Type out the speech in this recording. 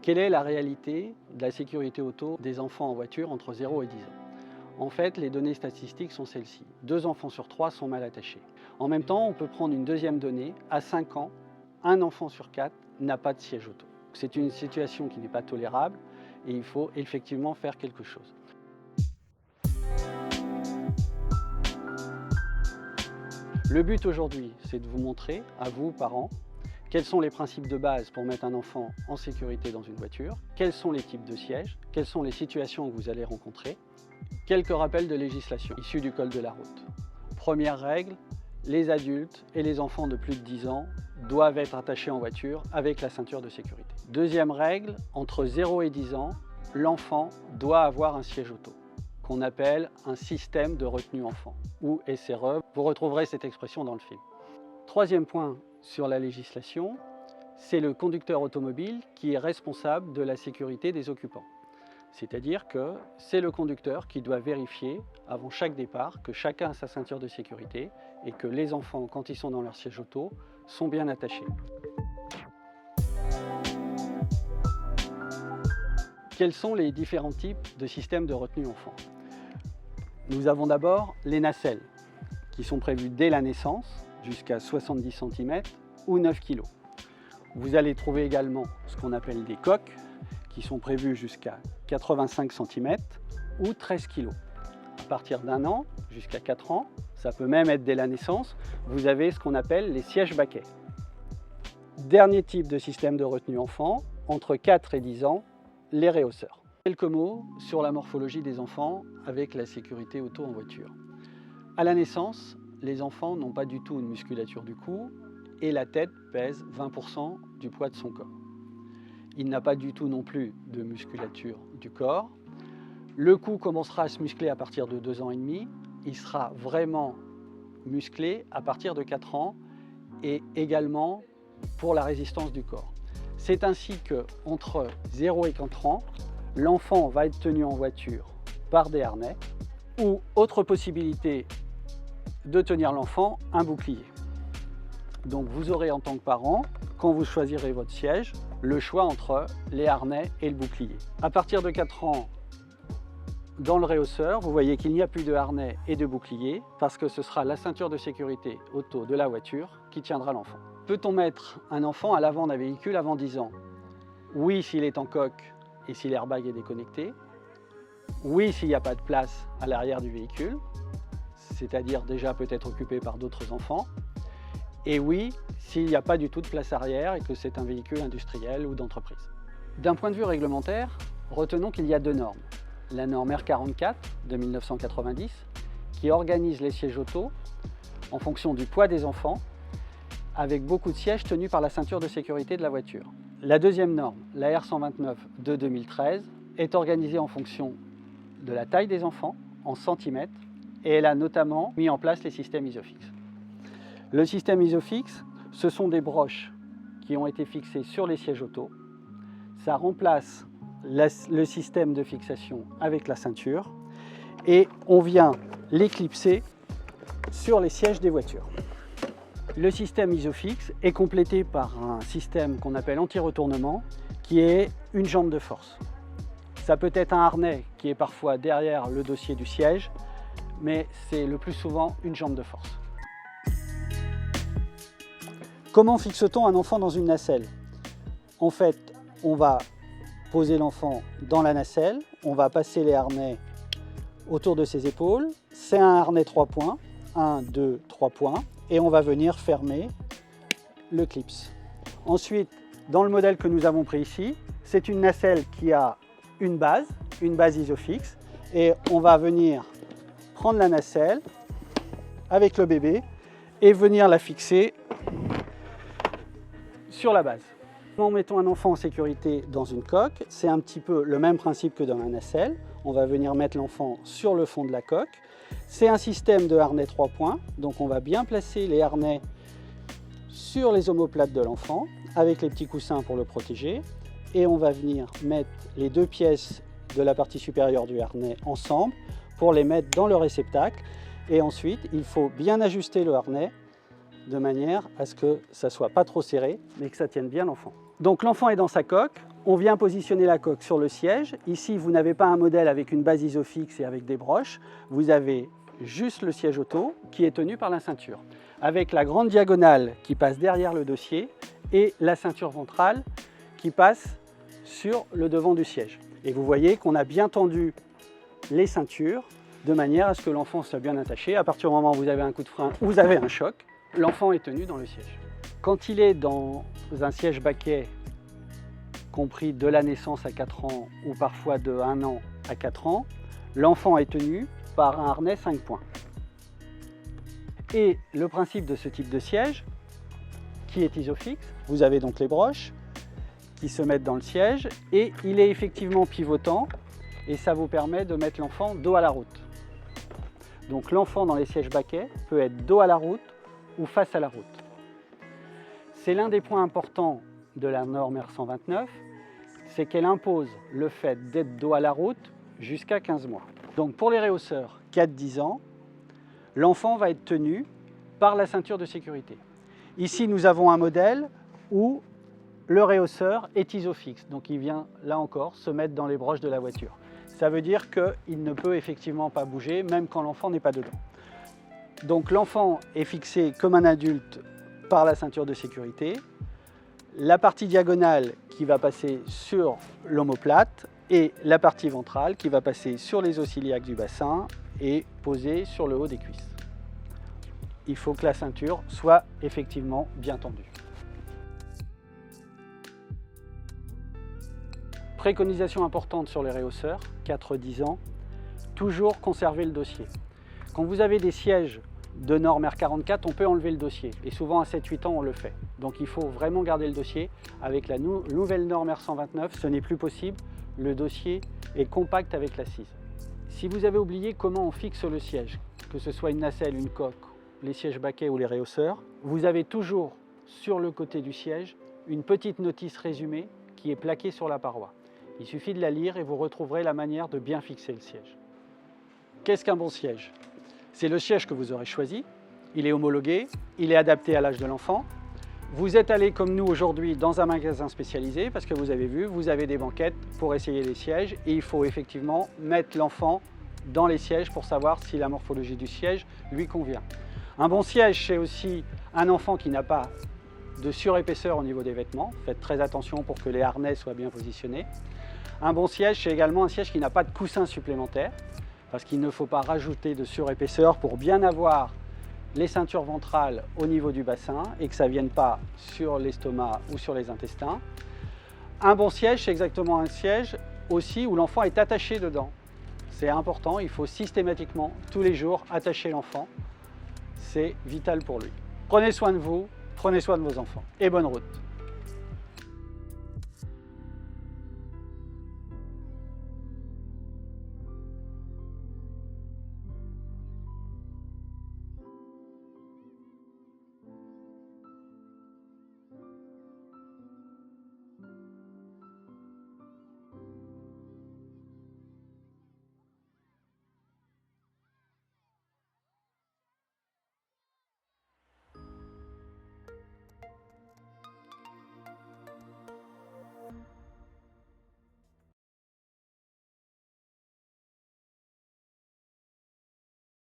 Quelle est la réalité de la sécurité auto des enfants en voiture entre 0 et 10 ans? En fait, les données statistiques sont celles-ci. 2 enfants sur 3 sont mal attachés. En même temps, on peut prendre une deuxième donnée. À 5 ans, un enfant sur 4 n'a pas de siège auto. C'est une situation qui n'est pas tolérable et il faut effectivement faire quelque chose. Le but aujourd'hui, c'est de vous montrer, à vous, parents, quels sont les principes de base pour mettre un enfant en sécurité dans une voiture, quels sont les types de sièges, quelles sont les situations que vous allez rencontrer, quelques rappels de législation issus du code de la route. Première règle, les adultes et les enfants de plus de 10 ans doivent être attachés en voiture avec la ceinture de sécurité. Deuxième règle, entre 0 et 10 ans, l'enfant doit avoir un siège auto, qu'on appelle un système de retenue enfant, ou SRE. Vous retrouverez cette expression dans le film. Troisième point sur la législation, c'est le conducteur automobile qui est responsable de la sécurité des occupants. C'est-à-dire que c'est le conducteur qui doit vérifier avant chaque départ que chacun a sa ceinture de sécurité et que les enfants, quand ils sont dans leur siège auto, sont bien attachés. Quels sont les différents types de systèmes de retenue enfant? Nous avons d'abord les nacelles, qui sont prévues dès la naissance, jusqu'à 70 cm ou 9 kg. Vous allez trouver également ce qu'on appelle des coques, qui sont prévues jusqu'à 85 cm ou 13 kg. À partir d'1 an jusqu'à 4 ans, ça peut même être dès la naissance, vous avez ce qu'on appelle les sièges baquets. Dernier type de système de retenue enfant, entre 4 et 10 ans, les réhausseurs. Quelques mots sur la morphologie des enfants avec la sécurité auto en voiture. À la naissance, les enfants n'ont pas du tout une musculature du cou et la tête pèse 20% du poids de son corps. Il n'a pas du tout non plus de musculature du corps. Le cou commencera à se muscler à partir de 2 ans et demi. Il sera vraiment musclé à partir de 4 ans et également pour la résistance du corps. C'est ainsi qu'entre 0 et 4 ans, l'enfant va être tenu en voiture par des harnais ou autre possibilité de tenir l'enfant, un bouclier. Donc vous aurez en tant que parent, quand vous choisirez votre siège, le choix entre les harnais et le bouclier. À partir de 4 ans, dans le réhausseur, vous voyez qu'il n'y a plus de harnais et de bouclier parce que ce sera la ceinture de sécurité auto de la voiture qui tiendra l'enfant. Peut-on mettre un enfant à l'avant d'un véhicule avant 10 ans? Oui, s'il est en coque et si l'airbag est déconnecté. Oui, s'il n'y a pas de place à l'arrière du véhicule, c'est-à-dire déjà peut-être occupé par d'autres enfants. Et oui, s'il n'y a pas du tout de place arrière et que c'est un véhicule industriel ou d'entreprise. D'un point de vue réglementaire, retenons qu'il y a 2 normes. La norme R44 de 1990, qui organise les sièges auto en fonction du poids des enfants, avec beaucoup de sièges tenus par la ceinture de sécurité de la voiture. La deuxième norme, la R129 de 2013, est organisée en fonction de la taille des enfants, en centimètres, et elle a notamment mis en place les systèmes ISOFIX. Le système ISOFIX, ce sont des broches qui ont été fixées sur les sièges auto. Ça remplace le système de fixation avec la ceinture et on vient l'éclipser sur les sièges des voitures. Le système ISOFIX est complété par un système qu'on appelle anti-retournement qui est une jambe de force. Ça peut être un harnais qui est parfois derrière le dossier du siège, mais c'est le plus souvent une jambe de force. Comment fixe-t-on un enfant dans une nacelle? En fait, on va poser l'enfant dans la nacelle, on va passer les harnais autour de ses épaules. C'est un harnais 3 points, 1, 2, 3 points, et on va venir fermer le clips. Ensuite, dans le modèle que nous avons pris ici, c'est une nacelle qui a une base ISOFIX, et on va venir prendre la nacelle avec le bébé et venir la fixer sur la base. En mettant un enfant en sécurité dans une coque, c'est un petit peu le même principe que dans la nacelle. On va venir mettre l'enfant sur le fond de la coque. C'est un système de harnais 3 points, donc on va bien placer les harnais sur les omoplates de l'enfant avec les petits coussins pour le protéger. Et on va venir mettre les 2 pièces de la partie supérieure du harnais ensemble pour les mettre dans le réceptacle. Et ensuite, il faut bien ajuster le harnais de manière à ce que ça ne soit pas trop serré, mais que ça tienne bien l'enfant. Donc l'enfant est dans sa coque, On vient positionner la coque sur le siège. Ici, vous n'avez pas un modèle avec une base isofix et avec des broches. Vous avez juste le siège auto qui est tenu par la ceinture, avec la grande diagonale qui passe derrière le dossier et la ceinture ventrale qui passe sur le devant du siège. Et vous voyez qu'on a bien tendu les ceintures de manière à ce que l'enfant soit bien attaché. À partir du moment où vous avez un coup de frein ou vous avez un choc, l'enfant est tenu dans le siège. Quand il est dans un siège baquet compris de la naissance à 4 ans ou parfois de 1 an à 4 ans, l'enfant est tenu par un harnais 5 points. Et le principe de ce type de siège, qui est isofix, vous avez donc les broches qui se mettent dans le siège et il est effectivement pivotant et ça vous permet de mettre l'enfant dos à la route. Donc l'enfant dans les sièges baquets peut être dos à la route ou face à la route. C'est l'un des points importants de la norme R129, c'est qu'elle impose le fait d'être dos à la route jusqu'à 15 mois. Donc pour les réhausseurs 4-10 ans, l'enfant va être tenu par la ceinture de sécurité. Ici, nous avons un modèle où le réhausseur est isofix, donc il vient là encore se mettre dans les broches de la voiture. Ça veut dire qu'il ne peut effectivement pas bouger, même quand l'enfant n'est pas dedans. Donc l'enfant est fixé comme un adulte par la ceinture de sécurité. La partie diagonale qui va passer sur l'omoplate et la partie ventrale qui va passer sur les os iliaques du bassin et poser sur le haut des cuisses. Il faut que la ceinture soit effectivement bien tendue. Préconisation importante sur les réhausseurs, 4-10 ans, toujours conserver le dossier. Quand vous avez des sièges de norme R44, on peut enlever le dossier et souvent à 7-8 ans on le fait. Donc il faut vraiment garder le dossier. Avec la nouvelle norme R129, ce n'est plus possible, le dossier est compact avec l'assise. Si vous avez oublié comment on fixe le siège, que ce soit une nacelle, une coque, les sièges baquets ou les réhausseurs, vous avez toujours sur le côté du siège une petite notice résumée qui est plaquée sur la paroi. Il suffit de la lire et vous retrouverez la manière de bien fixer le siège. Qu'est-ce qu'un bon siège? C'est le siège que vous aurez choisi, il est homologué, il est adapté à l'âge de l'enfant. Vous êtes allé comme nous aujourd'hui dans un magasin spécialisé parce que vous avez vu, vous avez des banquettes pour essayer les sièges et il faut effectivement mettre l'enfant dans les sièges pour savoir si la morphologie du siège lui convient. Un bon siège, c'est aussi un enfant qui n'a pas de surépaisseur au niveau des vêtements. Faites très attention pour que les harnais soient bien positionnés. Un bon siège, c'est également un siège qui n'a pas de coussin supplémentaire parce qu'il ne faut pas rajouter de surépaisseur pour bien avoir les ceintures ventrales au niveau du bassin et que ça ne vienne pas sur l'estomac ou sur les intestins. Un bon siège, c'est exactement un siège aussi où l'enfant est attaché dedans. C'est important, il faut systématiquement, tous les jours, attacher l'enfant. C'est vital pour lui. Prenez soin de vous, prenez soin de vos enfants et bonne route.